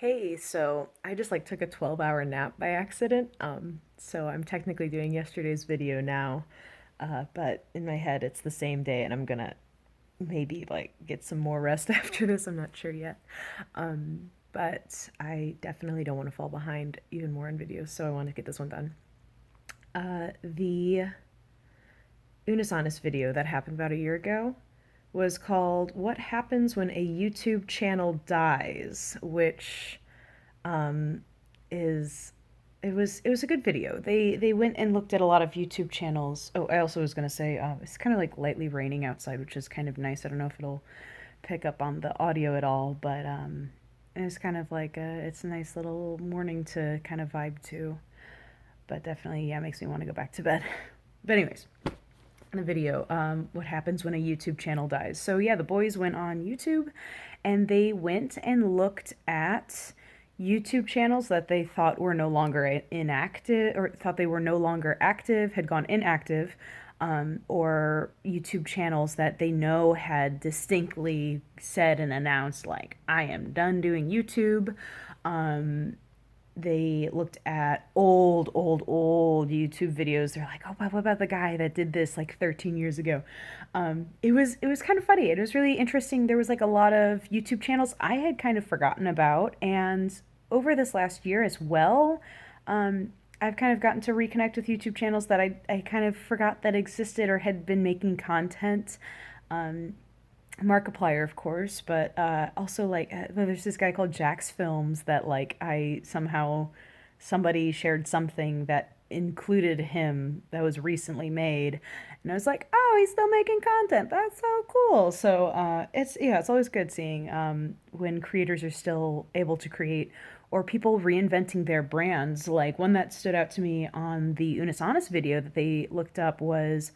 Hey, so I just like took a 12-hour nap by accident. So I'm technically doing yesterday's video now, but in my head it's the same day and I'm gonna maybe like get some more rest after this. I'm not sure yet. But I definitely don't want to fall behind even more in videos, so I want to get this one done. The Unisonus video that happened about a year ago was called What Happens When a YouTube Channel Dies, which um, is it was a good video. They went and looked at a lot of YouTube channels. Oh, I also was gonna say it's kind of like lightly raining outside, which is kind of nice. I don't know if it'll pick up on the audio at all, but it's kind of like it's a nice little morning to kind of vibe to. But definitely, yeah, makes me want to go back to bed. But anyways, the video, what happens when a YouTube channel dies. So yeah, the boys went on YouTube and they went and looked at YouTube channels that they thought were no longer inactive or thought they were no longer active, had gone inactive, or YouTube channels that they know had distinctly said and announced, like, I am done doing YouTube. They looked at old YouTube videos. They're like, oh, what about the guy that did this like 13 years ago? It was kind of funny. It was really interesting. There was like a lot of YouTube channels I had kind of forgotten about, and over this last year as well, I've kind of gotten to reconnect with YouTube channels that I kind of forgot that existed or had been making content. Um, Markiplier, of course, but also like there's this guy called Jack's Films that like I somehow somebody shared something that included him that was recently made, and I was like, oh, he's still making content. That's so cool. So it's always good seeing when creators are still able to create or people reinventing their brands. Like one that stood out to me on the Unisonus video that they looked up was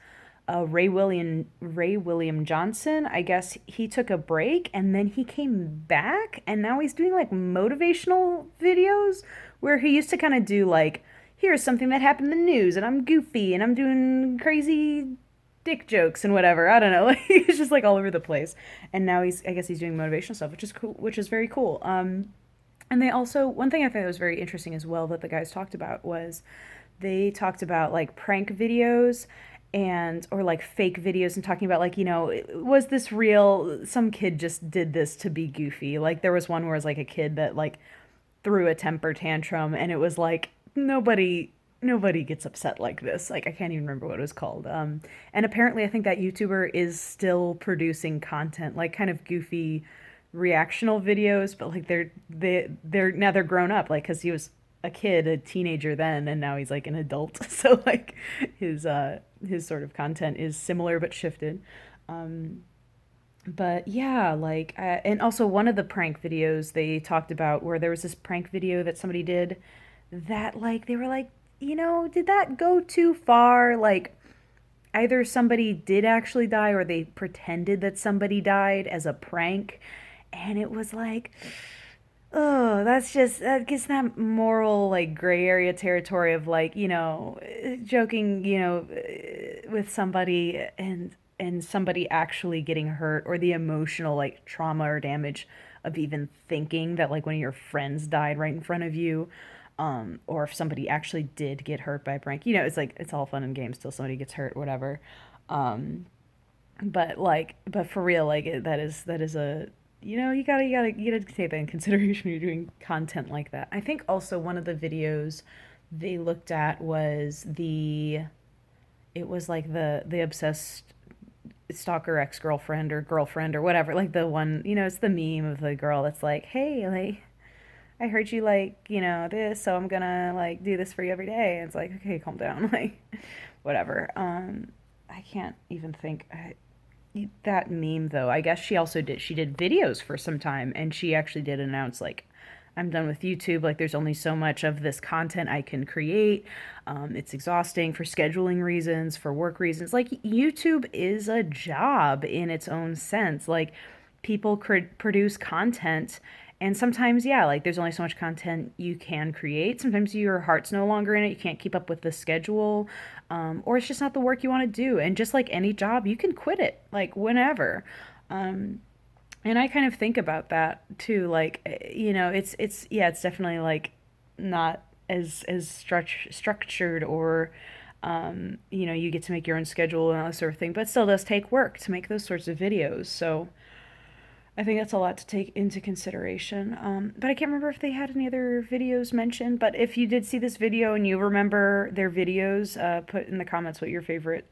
Ray William Johnson. I guess he took a break and then he came back and now he's doing like motivational videos where he used to kind of do like, here's something that happened in the news and I'm goofy and I'm doing crazy dick jokes and whatever. I don't know. He's just like all over the place. And now I guess he's doing motivational stuff, which is cool, which is very cool. And they also, one thing I thought was very interesting as well that the guys talked about was they talked about like prank videos and or like fake videos and talking about like, was this real? Some kid just did this to be goofy. Like there was one where it was like a kid that like threw a temper tantrum and it was like nobody gets upset like this. Like I can't even remember what it was called. And apparently I think that YouTuber is still producing content like kind of goofy reactional videos, but like they're now they're grown up, like because he was a kid, a teenager then, and now he's like an adult. So like his sort of content is similar but shifted. Um, but yeah, like and also one of the prank videos they talked about where there was this prank video that somebody did that like they were like, did that go too far? Like either somebody did actually die or they pretended that somebody died as a prank, and it was like, oh, that gets that moral like gray area territory of like, joking, with somebody and somebody actually getting hurt, or the emotional like trauma or damage of even thinking that like one of your friends died right in front of you. Or if somebody actually did get hurt by a prank, it's like it's all fun and games till somebody gets hurt, whatever. Um, but for real, like that is a, you gotta take that in consideration when you're doing content like that. I think also one of the videos they looked at was it was like the obsessed stalker ex-girlfriend or girlfriend or whatever, like the one, it's the meme of the girl that's like, hey, like I heard you like, this, so I'm gonna like do this for you every day. And it's like, okay, calm down, like whatever. I can't even think. That meme though, I guess she did videos for some time, and she actually did announce like, I'm done with YouTube. Like there's only so much of this content I can create. It's exhausting for scheduling reasons, for work reasons. Like YouTube is a job in its own sense. Like people produce content, and sometimes, yeah, like there's only so much content you can create. Sometimes your heart's no longer in it. You can't keep up with the schedule, or it's just not the work you want to do. And just like any job, you can quit it like whenever. Um, And I kind of think about that too. Like, yeah, it's definitely like not as structured, or you get to make your own schedule and all that sort of thing, but it still does take work to make those sorts of videos. So I think that's a lot to take into consideration. But I can't remember if they had any other videos mentioned. But if you did see this video and you remember their videos, put in the comments what your favorite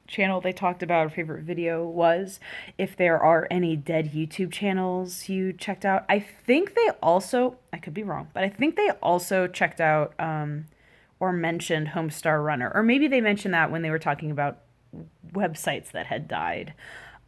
channel they talked about or favorite video was. If there are any dead YouTube channels you checked out. I think they also, I could be wrong, but I think they also checked out or mentioned Homestar Runner. Or maybe they mentioned that when they were talking about websites that had died.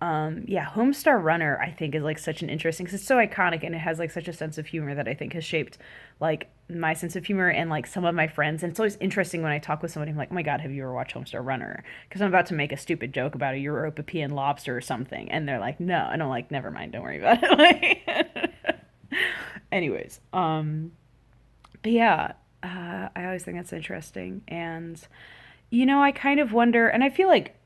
Yeah, Homestar Runner I think is like such an interesting, because it's so iconic and it has like such a sense of humor that I think has shaped like my sense of humor and like some of my friends. And it's always interesting when I talk with somebody, I'm like, oh my God, have you ever watched Homestar Runner? Because I'm about to make a stupid joke about a European lobster or something, and they're like, no, and I'm like, never mind, don't worry about it. Like, anyways, but yeah, I always think that's interesting. And I kind of wonder, and I feel like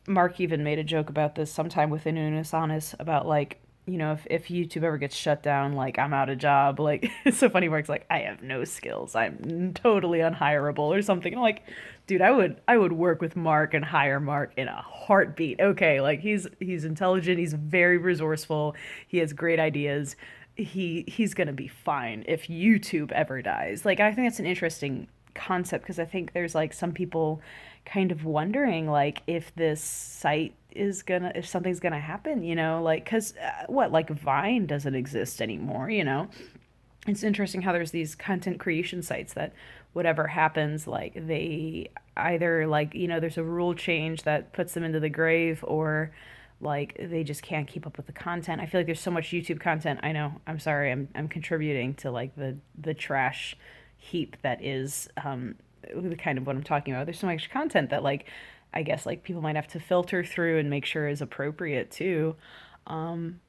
Mark even made a joke about this sometime within Unis Honest about like, if YouTube ever gets shut down, like I'm out of job. Like it's so funny. Mark's like, I have no skills. I'm totally unhireable or something. And I'm like, dude, I would work with Mark and hire Mark in a heartbeat. Okay, like he's intelligent. He's very resourceful. He has great ideas. He's gonna be fine if YouTube ever dies. Like I think that's an interesting concept, because I think there's like some people kind of wondering like if this site is gonna, if something's gonna happen, like because what, like Vine doesn't exist anymore. It's interesting how there's these content creation sites that whatever happens, like they either like there's a rule change that puts them into the grave, or like they just can't keep up with the content. I feel like there's so much YouTube content. I know, I'm sorry, I'm contributing to like the trash heap that is the kind of what I'm talking about. There's so much content that like I guess like people might have to filter through and make sure is appropriate too. Um,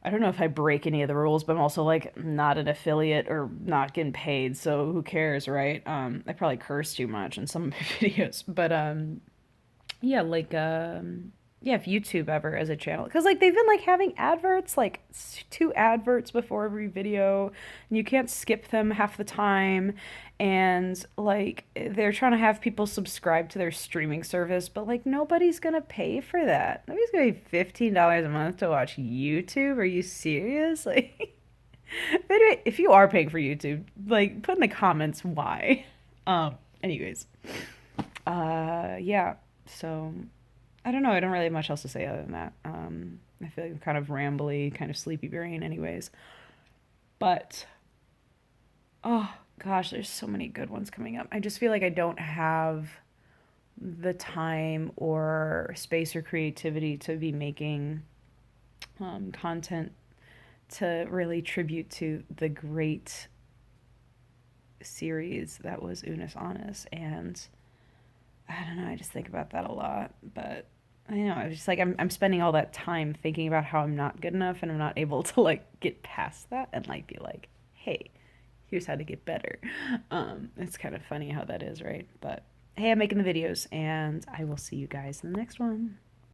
I don't know if I break any of the rules, but I'm also like not an affiliate or not getting paid, so who cares, right? I probably curse too much in some of my videos, but yeah, like yeah, if YouTube ever as a channel, because like they've been like having adverts, like two adverts before every video, and you can't skip them half the time, and like they're trying to have people subscribe to their streaming service, but like nobody's gonna pay for that. Nobody's gonna pay $15 a month to watch YouTube. Are you serious? Like, anyway, if you are paying for YouTube, like put in the comments why. Anyways, yeah. So I don't know. I don't really have much else to say other than that. I feel like I'm kind of rambly, kind of sleepy brain, anyways. But oh gosh, there's so many good ones coming up. I just feel like I don't have the time or space or creativity to be making content to really tribute to the great series that was Unis Honest. And I don't know, I just think about that a lot. But I know, I was just like, I'm spending all that time thinking about how I'm not good enough and I'm not able to like get past that and like be like, hey, here's how to get better. It's kind of funny how that is, right? But hey, I'm making the videos and I will see you guys in the next one.